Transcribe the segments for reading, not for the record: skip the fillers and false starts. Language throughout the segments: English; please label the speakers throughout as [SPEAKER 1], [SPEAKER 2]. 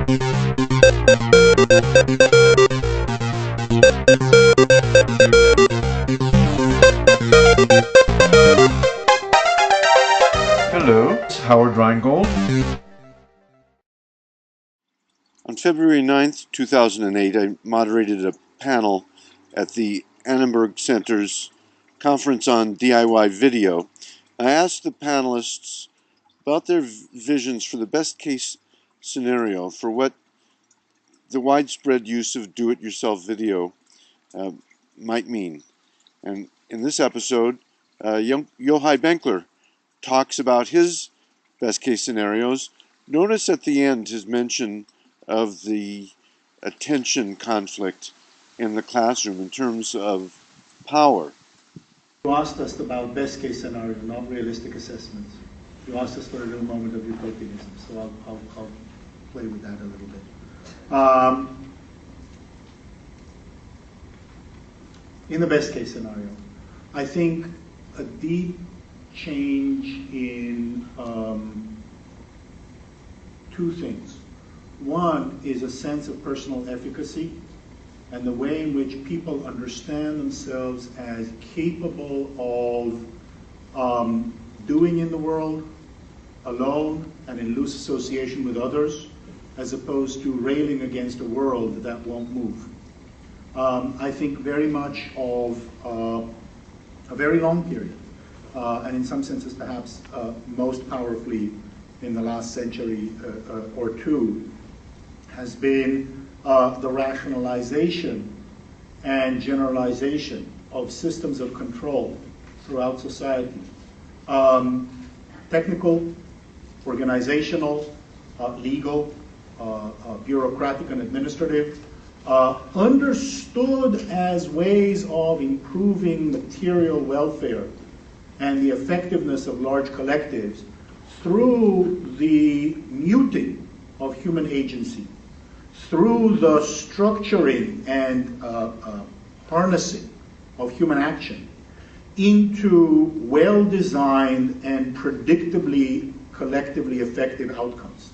[SPEAKER 1] Hello, it's Howard Reingold.
[SPEAKER 2] On February 9th, 2008, I moderated a panel at the Annenberg Center's conference on DIY video. I asked the panelists about their visions for the best case scenario for what the widespread use of do-it-yourself video might mean. And in this episode, Yochai Benkler talks about his best case scenarios. Notice at the end his mention of the attention conflict in the classroom in terms of power.
[SPEAKER 3] You asked us about best case scenario, not realistic assessments. You asked us for a little moment of utopianism, so I'll play with that a little bit. In the best case scenario, I think a deep change in two things. One is a sense of personal efficacy and the way in which people understand themselves as capable of doing in the world alone and in loose association with others, as opposed to railing against a world that won't move. I think very much of a very long period, and in some senses perhaps most powerfully in the last century or two, has been the rationalization and generalization of systems of control throughout society. Technical, organizational, legal, bureaucratic and administrative, understood as ways of improving material welfare and the effectiveness of large collectives through the muting of human agency, through the structuring and harnessing of human action into well-designed and predictably, collectively effective outcomes.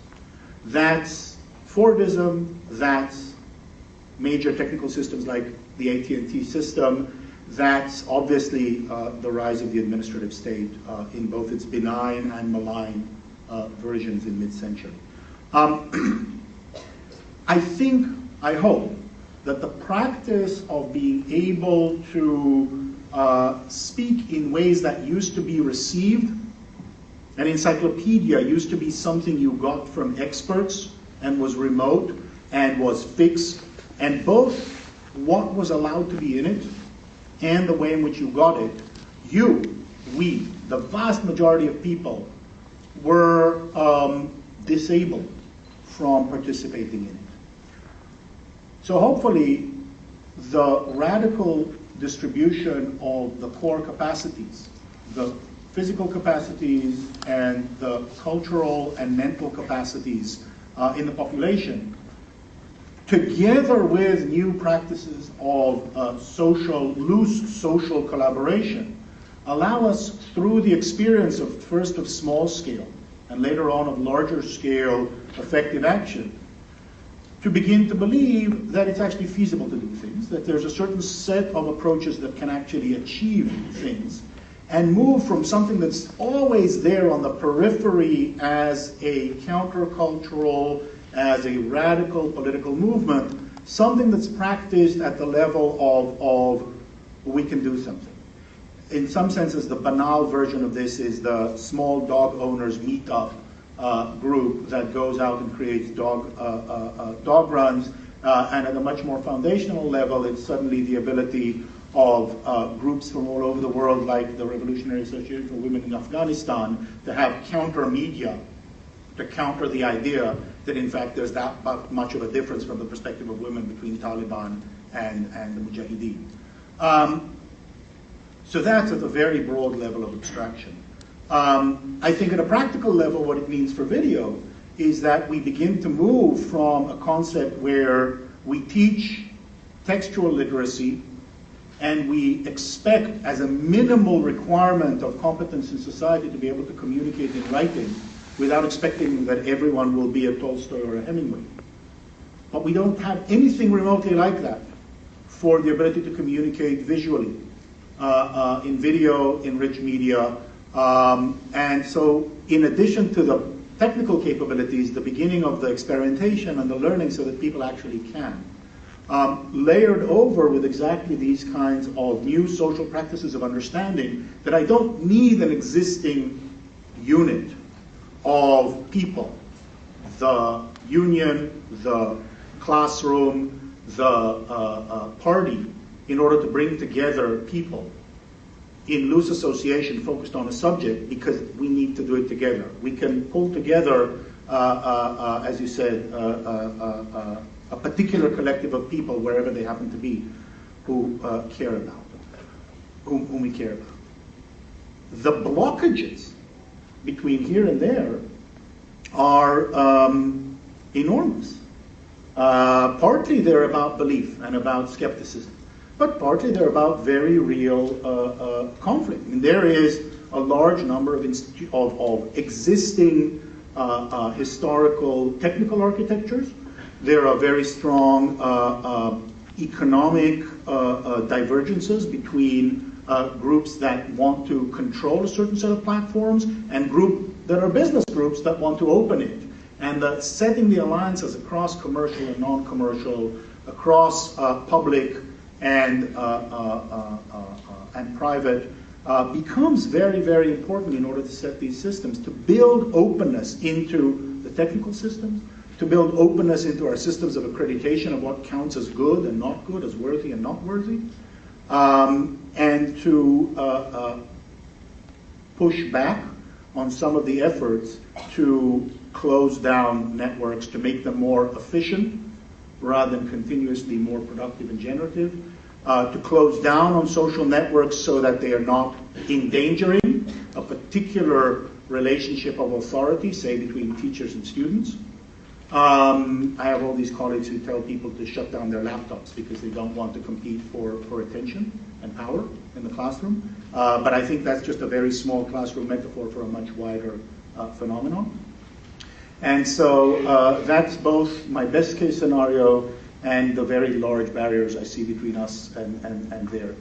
[SPEAKER 3] That's Fordism, that's major technical systems like the AT&T system, that's obviously the rise of the administrative state in both its benign and malign versions in mid-century. I hope that the practice of being able to speak in ways that used to be received, an encyclopedia used to be something you got from experts and was remote and was fixed, and both what was allowed to be in it and the way in which you got it, we, the vast majority of people, were disabled from participating in it. So hopefully, the radical distribution of the core capacities, the physical capacities and the cultural and mental capacities in the population, together with new practices of loose social collaboration, allow us through the experience of first of small scale and later on of larger scale effective action to begin to believe that it's actually feasible to do things, that there's a certain set of approaches that can actually achieve things, and move from something that's always there on the periphery as a countercultural, as a radical political movement, something that's practiced at the level of we can do something. In some senses, the banal version of this is the small dog owners meetup group that goes out and creates dog runs, and at a much more foundational level, it's suddenly the ability of groups from all over the world, like the Revolutionary Association for Women in Afghanistan, to have counter media to counter the idea that in fact there's that much of a difference from the perspective of women between Taliban and the Mujahideen. So that's at a very broad level of abstraction. I think at a practical level, what it means for video is that we begin to move from a concept where we teach textual literacy and we expect as a minimal requirement of competence in society to be able to communicate in writing without expecting that everyone will be a Tolstoy or a Hemingway. But we don't have anything remotely like that for the ability to communicate visually in video, in rich media. And so in addition to the technical capabilities, the beginning of the experimentation and the learning so that people actually can. Layered over with exactly these kinds of new social practices of understanding that I don't need an existing unit of people. The union, the classroom, the party, in order to bring together people in loose association focused on a subject, because we need to do it together. We can pull together, as you said, a particular collective of people, wherever they happen to be, who care about them, whom we care about. The blockages between here and there are enormous. Partly they're about belief and about skepticism, but partly they're about very real conflict. And there is a large number of existing historical technical architectures. There are very strong economic divergences between groups that want to control a certain set of platforms and groups that are business groups that want to open it. And setting the alliances across commercial and non-commercial, across public and private, becomes very, very important in order to set these systems, to build openness into the technical systems, to build openness into our systems of accreditation of what counts as good and not good, as worthy and not worthy, and to push back on some of the efforts to close down networks, to make them more efficient rather than continuously more productive and generative, to close down on social networks so that they are not endangering a particular relationship of authority, say between teachers and students. I have all these colleagues who tell people to shut down their laptops because they don't want to compete for attention and power in the classroom. But I think that's just a very small classroom metaphor for a much wider phenomenon. And so that's both my best case scenario and the very large barriers I see between us and there.